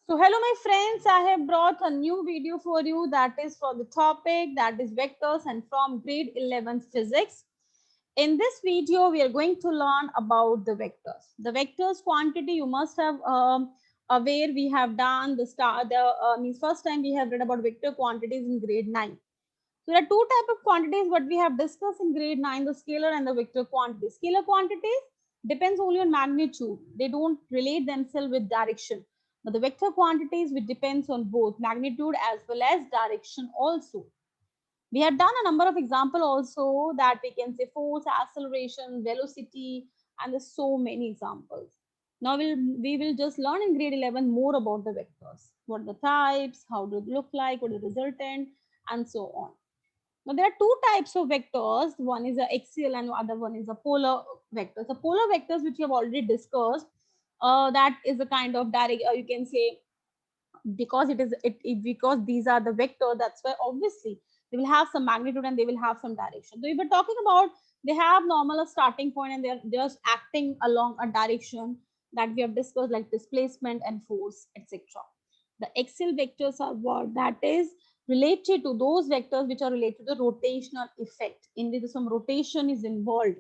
So hello my friends, I have brought a new video for you that is for the topic that is vectors and from grade 11 physics. In this video, we are going to learn about the vectors. The vectors quantity you must have aware we have done means first time we have read about vector quantities in grade 9. So there are two type of quantities what we have discussed in grade 9, the scalar and the vector quantities. Scalar quantities depends only on magnitude. They don't relate themselves with direction. But the vector quantities which depends on both magnitude as well as direction also. We have done a number of example also that we can say force, acceleration, velocity, and there's so many examples. Now we will just learn in grade 11 more about the vectors. What are the types, how do they look like, what is the resultant, and so on. Now there are two types of vectors. One is a axial and the other one is a polar vector. So polar vectors, which we have already discussed, that is a kind of direct. You can say because because these are the vector. That's why obviously they will have some magnitude and they will have some direction. So if we're talking about they have normal a starting point and they're just acting along a direction that we have discussed like displacement and force, etc. The axial vectors are what that is related to those vectors which are related to rotational effect. In this, some rotation is involved,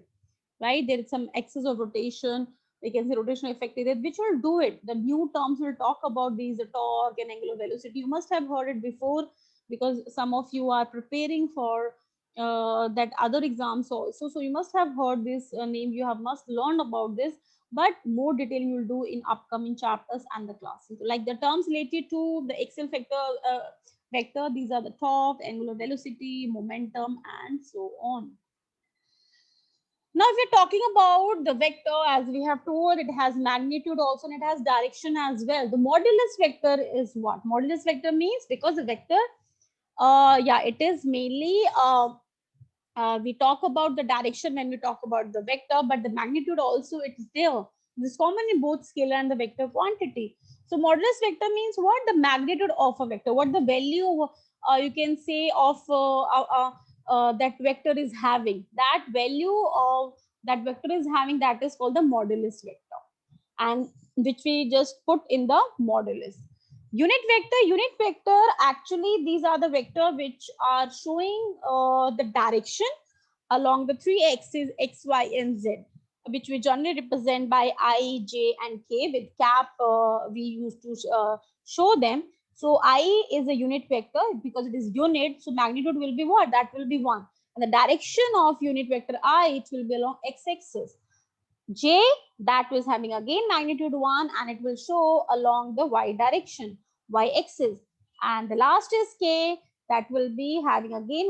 right? There is some excess of rotation. We can say rotational effect is it, which will do it. The new terms will talk about these, the torque and angular velocity. You must have heard it before because some of you are preparing for that other exams also. So you must have heard this name. You have must learn about this, but more detailing you will do in upcoming chapters and the classes. Like the terms related to the axial vector, these are the torque, angular velocity, momentum, and so on. Now, if we're talking about the vector, as we have told, it has magnitude also and it has direction as well. The modulus vector is what? Modulus vector means because the vector, yeah, it is mainly, we talk about the direction when we talk about the vector, but the magnitude also it is there. This is common in both scalar and the vector quantity. So modulus vector means what? The magnitude of a vector, what the value you can say of that vector is having. That value of that vector is having, that is called the modulus vector, and which we just put in the modulus. Unit vector, actually these are the vector which are showing the direction along the three axes x, y, and z, which we generally represent by I, J, and K with cap. We used to show them. So I is a unit vector because it is unit. So magnitude will be what? That will be 1. And the direction of unit vector I, it will be along x-axis. J, that was having again magnitude 1 and it will show along the y direction, y axis. And the last is K, that will be having again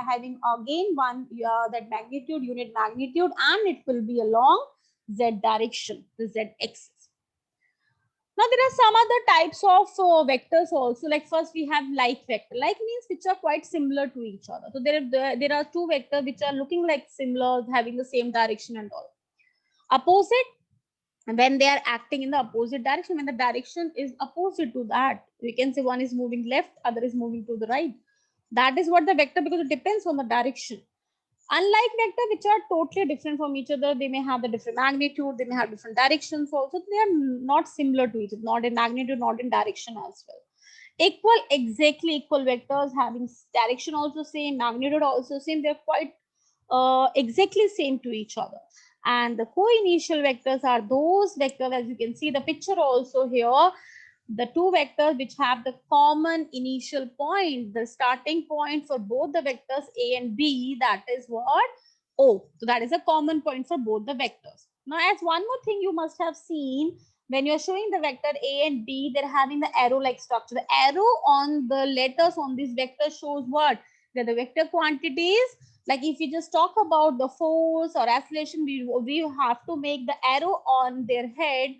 having again one that magnitude, unit magnitude, and it will be along z direction, the z axis. Now there are some other types of vectors also. Like first we have like vector. Like means which are quite similar to each other. So there are two vectors which are looking like similar, having the same direction and all. Opposite, when they are acting in the opposite direction, when the direction is opposite to that, we can say one is moving left, other is moving to the right. That is what the vector, because it depends on the direction. Unlike vector which are totally different from each other, they may have the different magnitude, they may have different directions also. They are not similar to each other, not in magnitude, not in direction as well. Exactly equal vectors having direction also same, magnitude also same, they're quite exactly same to each other. And the co-initial vectors are those vectors, as you can see the picture also here, the two vectors which have the common initial point, the starting point for both the vectors A and B, that is what? O. So that is a common point for both the vectors. Now, as one more thing you must have seen, when you're showing the vector A and B, they're having the arrow-like structure. The arrow on the letters on this vector shows what? They're the vector quantities. Like if you just talk about the force or acceleration, we have to make the arrow on their head,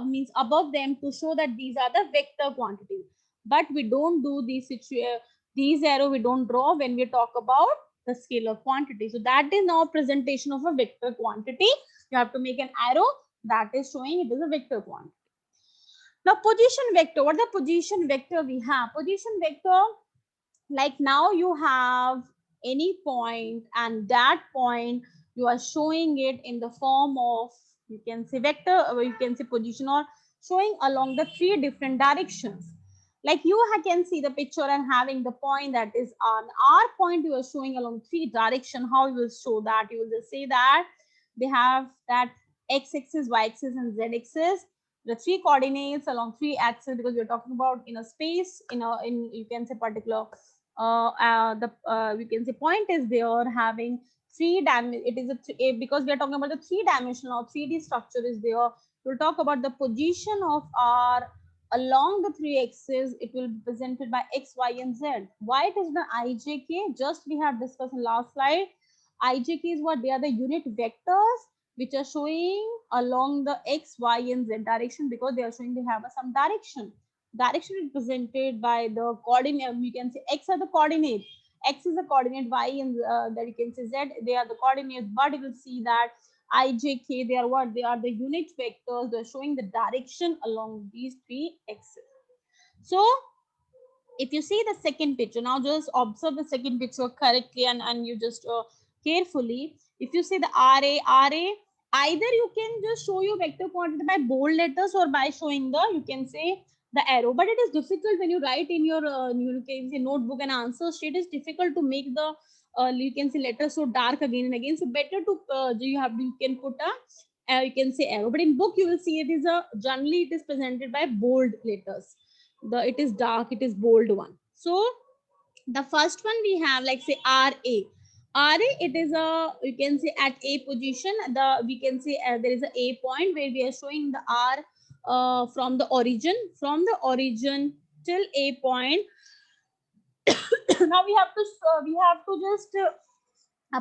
means above them, to show that these are the vector quantities. But we don't do these arrow we don't draw when we talk about the scalar quantity. So that is now presentation of a vector quantity. You have to make an arrow that is showing it is a vector quantity. Now position vector, what the position vector we have? Position vector, like now you have any point and that point you are showing it in the form of, you can say vector, or you can say position, or showing along the three different directions. Like you can see the picture and having the point that is on our point, you are showing along three direction. How you will show that? You will just say that they have that x-axis, y-axis, and z-axis. The three coordinates along three axes, because we're talking about in a space, in you can say particular we can say point is there having it is because we are talking about the three dimensional or 3D structure is there. We'll talk about the position of our along the three axes. It will be presented by x, y, and z. Why it is the ijk? Just we have discussed in last slide. Ijk is what? They are the unit vectors which are showing along the x, y, and z direction, because they are showing they have some direction. Direction is represented by the coordinate. You can say x are the coordinate. X is the coordinate, y and that you can say z, they are the coordinates. But you will see that ijk, they are what? They are the unit vectors. They are showing the direction along these three axes. So if you see the second picture, now just observe the second picture correctly, and you just carefully. If you see the RA, either you can just show your vector quantity by bold letters or by showing the, you can say, the arrow. But it is difficult when you write in your you can say notebook and answer sheet. It is difficult to make the you can say letters so dark again and again. So better to you can put a you can say arrow. But in book you will see it is a generally it is presented by bold letters. It is dark, it is bold one. So the first one we have, like say ra, it is a, you can say at a position, we can say there is a point where we are showing the r from the origin till a point. Now we have to just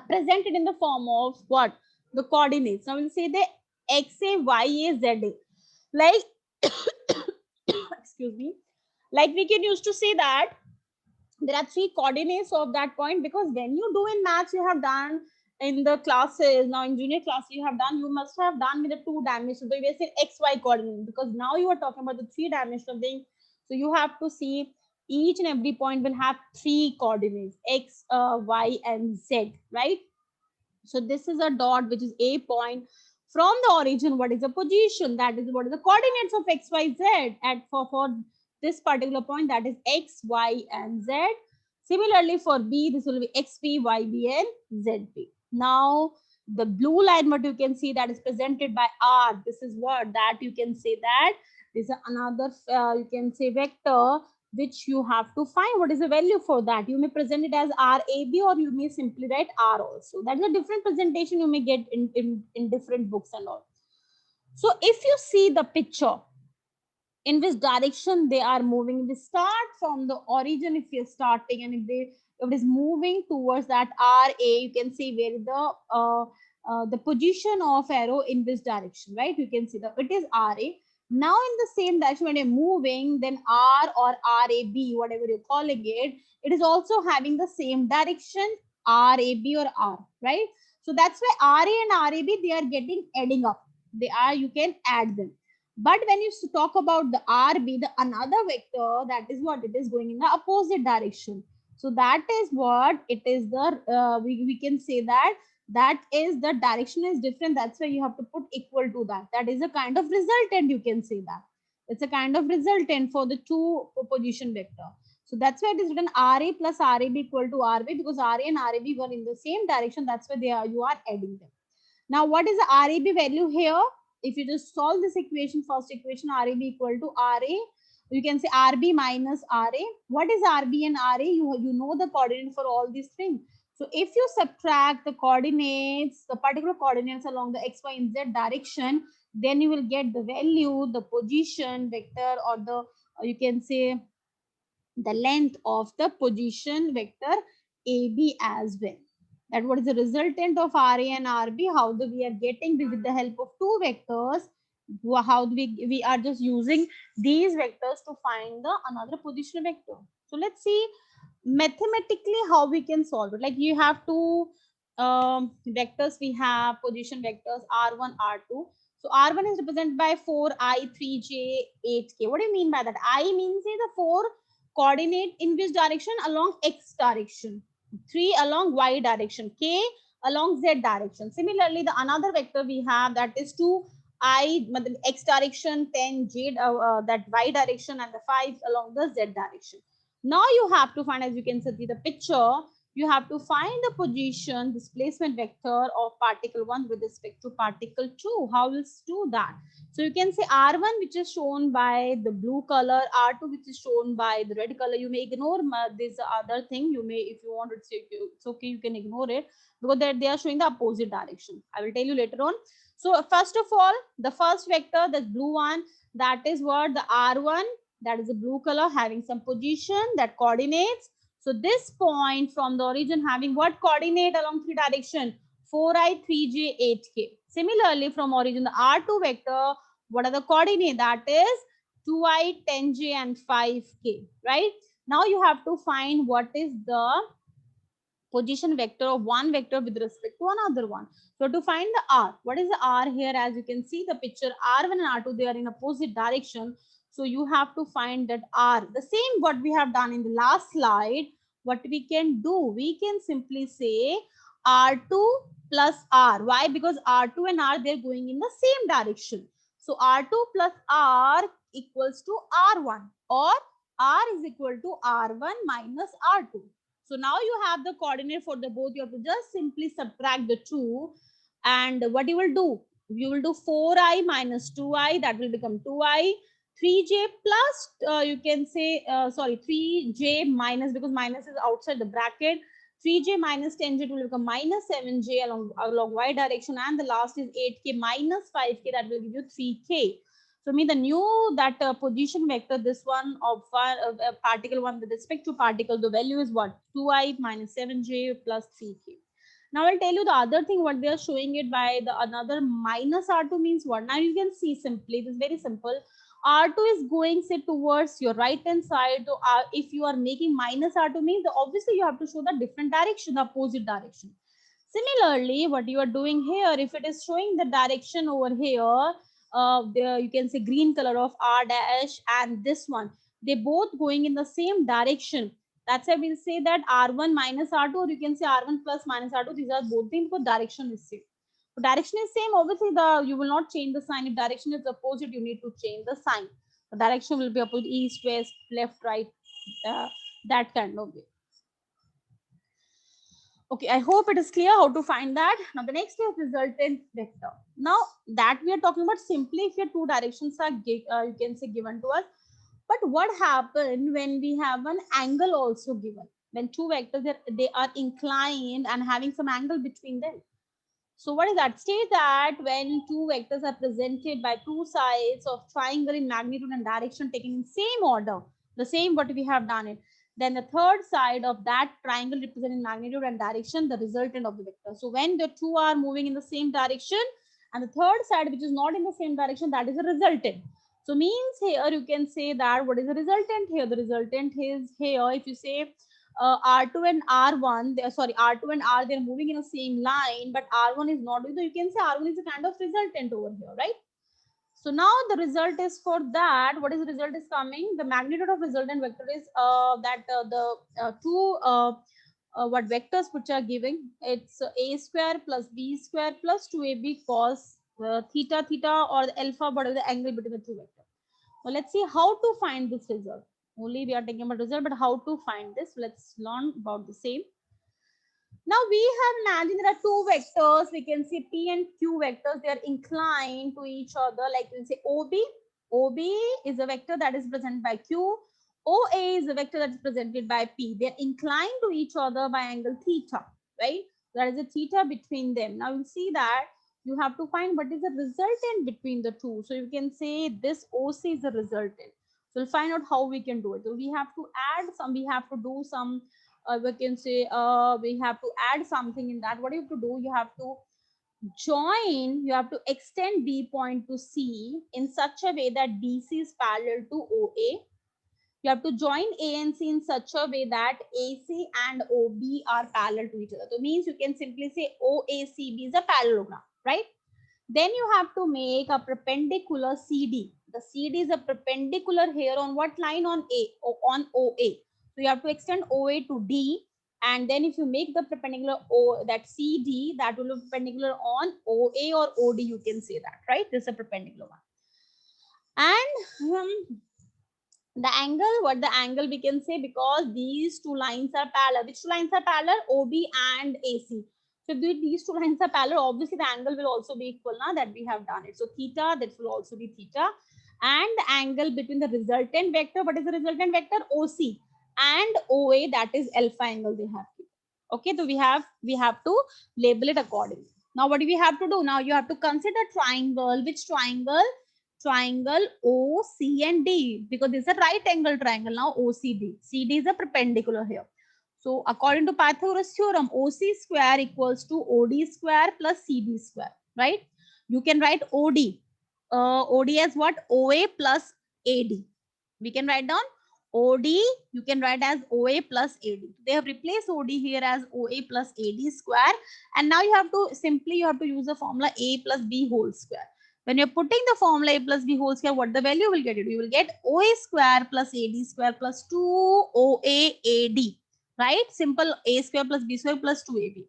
present it in the form of what? The coordinates. Now we'll say the xa, ya, za, like excuse me, like we can used to say that there are three coordinates of that point, because when you do in maths, you have done in the classes, now in junior class you have done, you must have done with the two dimensions. So you say xy coordinate, because now you are talking about the three dimensional thing. So you have to see each and every point will have three coordinates, x, y, and z, right? So this is a dot, which is a point. From the origin, what is the position? That is what is the coordinates of x, y, z. And for this particular point, that is x, y, and z. Similarly, for B, this will be xp, yb, and zp. Now, the blue line, what you can see, that is presented by R. This is what? That you can say that this is another, you can say, vector, which you have to find what is the value for that. You may present it as RAB, or you may simply write R also. That is a different presentation you may get in different books and all. So if you see the picture, in which direction they are moving, we start from the origin if you're starting, and if it is moving towards that RA, you can see where the position of arrow in this direction, right? You can see that it is RA. Now in the same direction when you're moving, then R or RAB, whatever you're calling it, it is also having the same direction, RAB or R, right? So that's why RA and RAB, they are getting adding up. They are, you can add them. But when you talk about the RB, the another vector, that is what? It is going in the opposite direction. So that is what it is the, we can say that is the direction is different. That's why you have to put equal to that. That is a kind of resultant, you can say that. It's a kind of resultant for the two position vector. So that's why it is written RA plus RAB equal to RB, because RA and RAB were in the same direction. That's why you are adding them. Now, what is the RAB value here? If you just solve this equation, first equation, RAB equal to RA, you can say RB minus RA. What is RB and RA? You know the coordinate for all these things. So if you subtract the coordinates, the particular coordinates along the x, y, and z direction, then you will get the value, the position vector, or the, you can say, the length of the position vector AB as well. That what is the resultant of RA and RB, how we are getting with the help of two vectors, how we are just using these vectors to find the another position vector. So let's see mathematically how we can solve it. Like you have two vectors, we have position vectors R1, R2. So R1 is represented by 4i, 3j, 8k. What do you mean by that? I means say the 4 coordinate in which direction? Along x direction. 3 along y direction. K along z direction. Similarly, the another vector we have, that is 2 I, x direction, 10 z, that y direction, and the 5 along the z direction. Now you have to find, as you can see the picture, you have to find the position displacement vector of particle 1 with respect to particle 2. How will you do that? So you can say R1, which is shown by the blue color, R2, which is shown by the red color. You may ignore this other thing. You may, if you want to say it's okay, you can ignore it because they are showing the opposite direction. I will tell you later on. So first of all, the first vector, the blue one, that is what the R1, that is the blue color having some position, that coordinates. So this point from the origin having what coordinate along 3 direction? 4i, 3j, 8k. Similarly, from origin, the R2 vector, what are the coordinate? That is 2i, 10j, and 5k, right? Now you have to find what is the position vector of one vector with respect to another one. So to find the R, what is the R here? As you can see the picture, R1 and R2, they are in opposite direction. So you have to find that R. The same what we have done in the last slide, what we can do, we can simply say R2 plus R. Why? Because R2 and R, they're going in the same direction. So R2 plus R equals to R1, or R is equal to R1 minus R2. So now you have the coordinate for the both. You have to just simply subtract the two. And what you will do? You will do 4i minus 2i. That will become 2i. 3j plus, you can say, 3j minus, because minus is outside the bracket. 3j minus 10j will become minus 7j along y direction. And the last is 8k minus 5k. That will give you 3k. So mean the new that position vector, this one of particle 1 with respect to particle, the value is what? 2i minus 7j plus 3k. Now I'll tell you the other thing what they are showing it by the another minus R2 means what? Now you can see simply, it is very simple. R2 is going say towards your right hand side. So if you are making minus R2 means obviously you have to show the different direction, the opposite direction. Similarly, what you are doing here, if it is showing the direction over here, there you can say green color of R dash and this one, they both going in the same direction. That's why we'll say that R1 minus R2, or you can say R1 plus minus R2. These are both things because direction is same. So direction is same. Obviously, you will not change the sign. If direction is opposite, you need to change the sign. The direction will be opposite, east, west, left, right, that kind of way. Okay, I hope it is clear how to find that. Now the next is resultant vector. Now that we are talking about simply if your two directions are you can say given to us. But what happens when we have an angle also given? When two vectors they are inclined and having some angle between them. So what is that? State that when two vectors are presented by two sides of triangle in magnitude and direction taken in same order, the same what we have done it, then the third side of that triangle representing magnitude and direction, the resultant of the vector. So when the two are moving in the same direction and the third side which is not in the same direction, that is a resultant. So means here you can say that what is the resultant here? The resultant is here if you say R2 and R1, R2 and R, they're moving in the same line, but R1 is not. So you can say R1 is a kind of resultant over here, right? So now the result is for that. What is the result is coming? The magnitude of resultant vector is two what vectors which are giving. It's a square plus b square plus 2ab cos theta theta, or the alpha, whatever the angle between the two vectors. Well, let's see how to find this result. Only we are taking about result, but how to find this? Let's learn about the same. Now we have imagined there are two vectors. We can see P and Q vectors. They are inclined to each other. Like we can say OB. OB is a vector that is presented by Q. OA is a vector that is presented by P. They are inclined to each other by angle theta, right? There is a theta between them. Now we'll see that you have to find what is the resultant between the two. So you can say this OC is the resultant. So we'll find out how we can do it. So we have to add some, we have to do some, we can say we have to add something in that. What do you have to do? You have to join, you have to extend B point to C in such a way that BC is parallel to OA. You have to join A and C in such a way that AC and OB are parallel to each other. So means you can simply say OACB is a parallelogram, right? Then you have to make a perpendicular CD. The CD is a perpendicular here on what line? On A, on OA. So you have to extend OA to D, And then if you make the perpendicular O, that CD, that will be perpendicular on OA or OD, you can say that, right? This is a perpendicular one. And the angle, what the angle we can say, because these two lines are parallel. Which two lines are parallel? OB and AC. So if these two lines are parallel, obviously the angle will also be equal now that we have done it. So theta, that will also be theta. And the angle between the resultant vector, what is the resultant vector? OC, and OA, that is alpha angle they have. Okay, so we have to label it accordingly. Now what do we have to do? Now you have to consider triangle. Which triangle? Triangle OC and D, because this is a right angle triangle now. OCD, CD is a perpendicular here. So according to Pythagoras theorem, OC square equals to OD square plus CD square, right? You can write OD. OD as what? OA plus AD. We can write down OD, you can write as OA plus AD. They have replaced OD here as OA plus AD square. And now you have to use the formula A plus B whole square. When you're putting the formula A plus B whole square, what the value will get? You will get OA square plus AD square plus 2 OA AD, right? Simple, A square plus B square plus 2AB.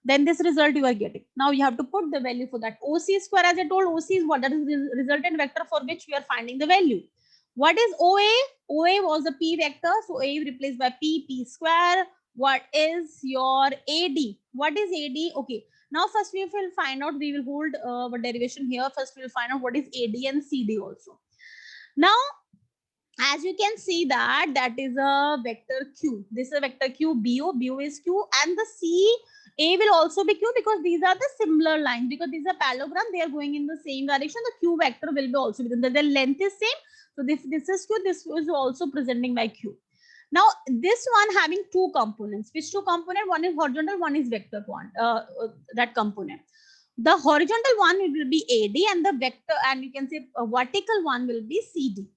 Then this result you are getting. Now you have to put the value for that. OC square, as I told, OC is what? That is the resultant vector for which we are finding the value. What is OA? OA was a P vector. So A replaced by P square. What is your AD? What is AD? Okay. Now first we will find out, we will hold our derivation here. First we will find out what is AD and CD also. Now, as you can see that is a vector Q. This is a vector Q, BO is Q, and the CA will also be Q, because these are the similar lines, because these are parallelogram, they are going in the same direction. The Q vector will be also, the length is same. So this is Q, this is also presenting by Q. Now this one having two components. Which two components? One is horizontal, one is vector one, that component. The horizontal one will be AD, and the vector, and you can say a vertical one will be CD.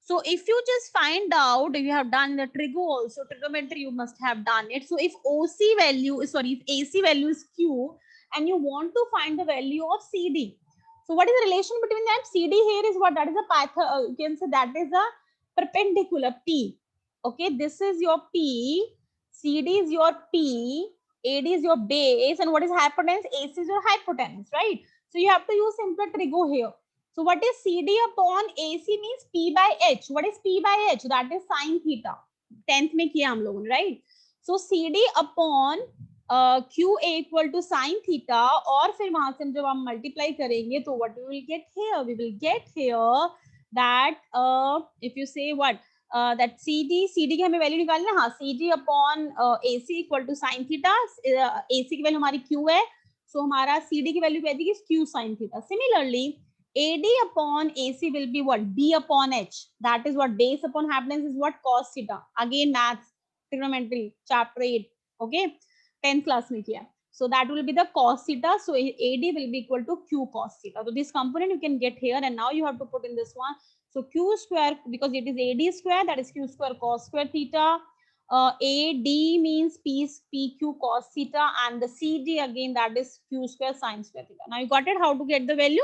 So if you just find out, if you have done the trigo also, trigonometry, you must have done it. So if OC value is, sorry, if AC value is Q and you want to find the value of CD. So what is the relation between them? CD here is what? That is a Python, you can say that is a perpendicular P. Okay, this is your P, CD is your P, AD is your base, and what is hypotenuse? AC is your hypotenuse, right? So you have to use simple trigo here. So what is CD upon AC means P by H. What is P by H? That is sine theta. 10th में किया हम लोगों ने, right? So CD upon QA equal to sine theta, और फिर वहां से जब हम multiply करेंगे तो what we will get here? We will get here that if you say what? That CD की हमें वैल्यू निकालनी है. हाँ, CD upon AC equal to sine theta. AC की वैल्यू हमारी Q है. So हमारा CD की वैल्यू क्या दी? Q sine theta. Similarly, AD upon AC will be what? B upon H. That is what base upon hypotenuse is what? Cos theta. Again, maths, trigonometry, chapter 8. Okay, 10th class में किया. So that will be the cos theta. So AD will be equal to Q cos theta. So this component you can get here, and now you have to put in this one. So Q square, because it is AD square, that is Q square cos square theta. AD means PQ cos theta, and the CD again, that is Q square sin square theta. Now you got it, how to get the value?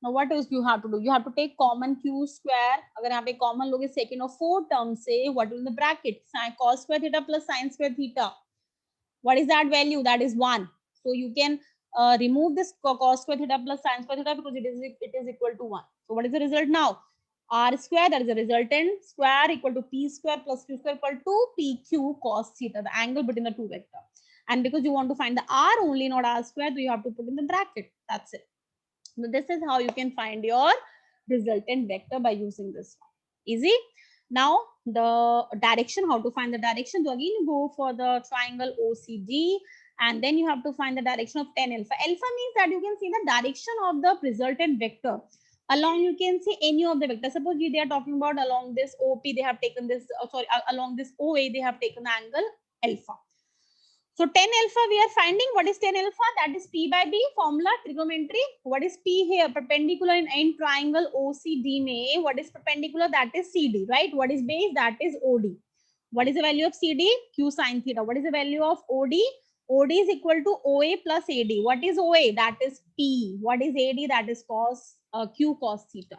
Now what else you have to do? You have to take common Q square. अगर यहाँ पे common लोगे second और fourth term से, what will the bracket? Sin cos square theta plus sin square theta. What is that value? That is 1. So you can remove this cos square theta plus sin square theta, because it is equal to 1. So what is the result now? R square, that is the resultant square, equal to P square plus Q square equal to PQ cos theta, the angle between the two vectors. And because you want to find the R only, not R square, so you have to put in the bracket. That's it. So this is how you can find your resultant vector by using this one. Easy. Now the direction, how to find the direction? So again you go for the triangle OCD, and then you have to find the direction of tan alpha. Alpha means that you can see the direction of the resultant vector along, you can see any of the vectors. Suppose they are talking about along this OP, they have taken this, along this OA, they have taken the angle alpha. So tan alpha we are finding. What is tan alpha? That is P by B, formula trigonometry. What is P here? Perpendicular in triangle OCD में. What is perpendicular? That is CD, right? What is base? That is OD. What is the value of CD? Q sin theta. What is the value of OD? OD is equal to OA plus AD. What is OA? That is P. What is AD? That is Q cos theta.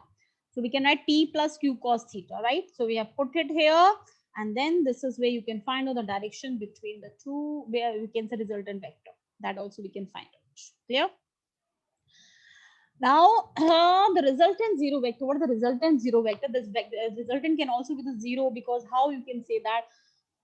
So we can write P plus Q cos theta, right? So we have put it here. And then this is where you can find out the direction between the two, where we can say resultant vector. That also we can find out. Clear? Now, the resultant zero vector. What is the resultant zero vector? This resultant can also be the zero, because how you can say that,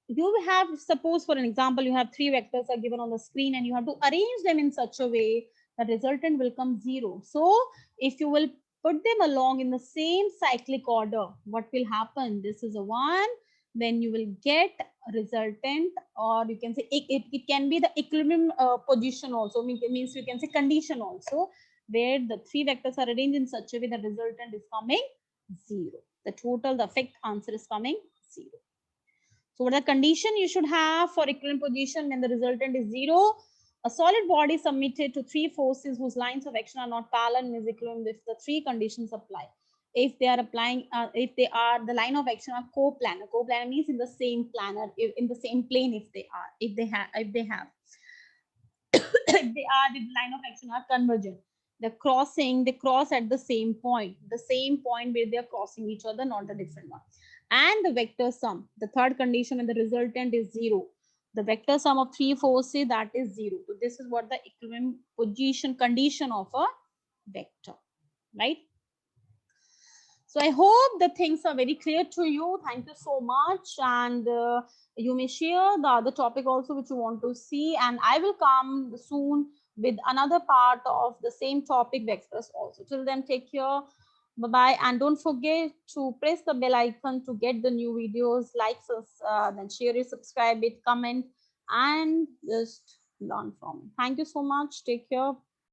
you have, suppose for an example, you have three vectors are given on the screen and you have to arrange them in such a way that resultant will come zero. So if you will put them along in the same cyclic order, what will happen? This is a 1, then you will get resultant, or you can say it can be the equilibrium position also, means you can say condition also, where the three vectors are arranged in such a way that resultant is coming 0. The total, the effect answer is coming 0. So what are the condition you should have for equilibrium position when the resultant is 0? A solid body submitted to three forces whose lines of action are not parallel in equilibrium if the three conditions apply. If they are applying, if they are, the line of action are coplanar. Coplanar means in the same planar, in the same plane. If they are, if they have, if they are, the line of action are convergent. They're crossing, they cross at the same point where they're crossing each other, not the different one. And the vector sum, the third condition when the resultant is 0. The vector sum of three forces, that is 0. So this is what the equilibrium position condition of a vector, right? So I hope the things are very clear to you. Thank you so much. And you may share the other topic also which you want to see. And I will come soon with another part of the same topic, vectors also. Till then, take care. Bye-bye. And don't forget to press the bell icon to get the new videos. Like us, then share it, subscribe it, comment, and just learn from it. Thank you so much. Take care.